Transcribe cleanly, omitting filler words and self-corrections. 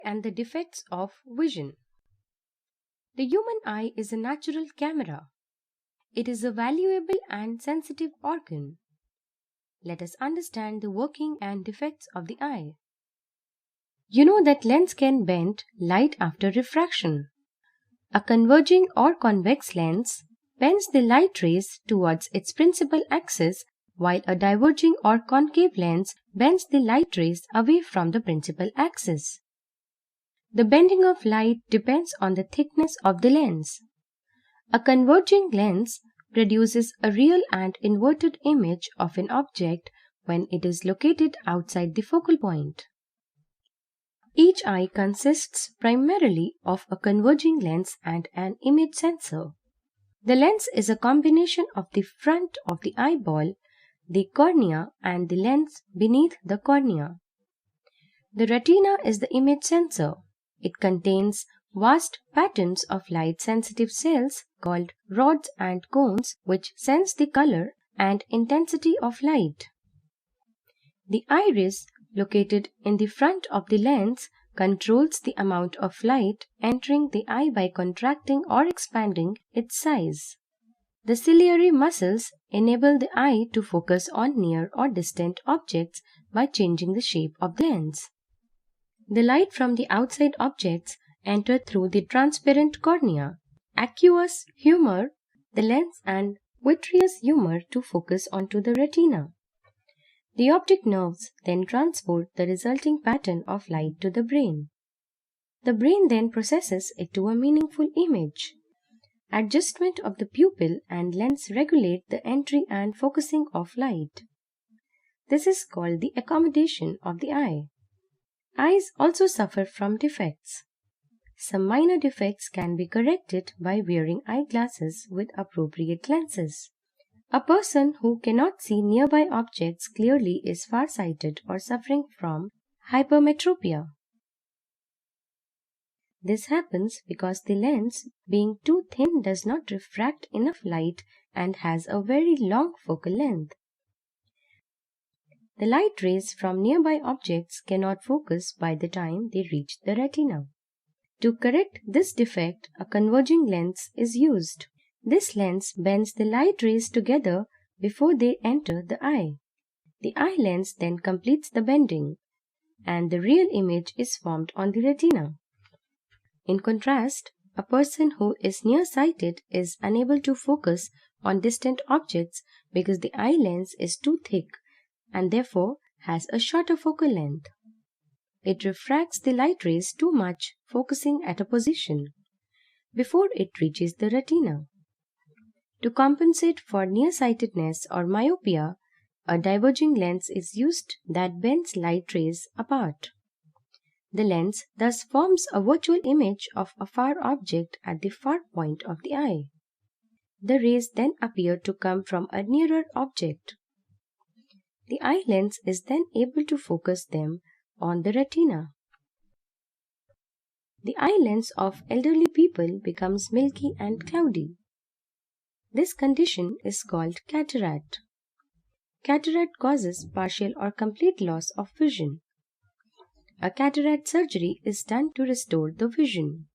and the defects of vision. The human eye is a natural camera. It is a valuable and sensitive organ. Let us understand the working and defects of the eye. You know that lens can bend light after refraction. A converging or convex lens bends the light rays towards its principal axis, while a diverging or concave lens bends the light rays away from the principal axis. The bending of light depends on the thickness of the lens. A converging lens produces a real and inverted image of an object when it is located outside the focal point. Each eye consists primarily of a converging lens and an image sensor. The lens is a combination of the front of the eyeball, the cornea, and the lens beneath the cornea. The retina is the image sensor. It contains vast patterns of light-sensitive cells called rods and cones which sense the color and intensity of light. The iris, located in the front of the lens, controls the amount of light entering the eye by contracting or expanding its size. The ciliary muscles enable the eye to focus on near or distant objects by changing the shape of the lens. The light from the outside objects enter through the transparent cornea, aqueous humor, the lens, and vitreous humor to focus onto the retina. The optic nerves then transport the resulting pattern of light to the brain. The brain then processes it to a meaningful image. Adjustment of the pupil and lens regulate the entry and focusing of light. This is called the accommodation of the eye. Eyes also suffer from defects. Some minor defects can be corrected by wearing eyeglasses with appropriate lenses. A person who cannot see nearby objects clearly is farsighted or suffering from hypermetropia. This happens because the lens, being too thin, does not refract enough light and has a very long focal length. The light rays from nearby objects cannot focus by the time they reach the retina. To correct this defect, a converging lens is used. This lens bends the light rays together before they enter the eye. The eye lens then completes the bending, and the real image is formed on the retina. In contrast, a person who is nearsighted is unable to focus on distant objects because the eye lens is too thick and therefore has a shorter focal length. It refracts the light rays too much, focusing at a position before it reaches the retina. To compensate for nearsightedness or myopia, a diverging lens is used that bends light rays apart. The lens thus forms a virtual image of a far object at the far point of the eye. The rays then appear to come from a nearer object. The eye lens is then able to focus them on the retina. The eye lens of elderly people becomes milky and cloudy. This condition is called cataract. Cataract causes partial or complete loss of vision. A cataract surgery is done to restore the vision.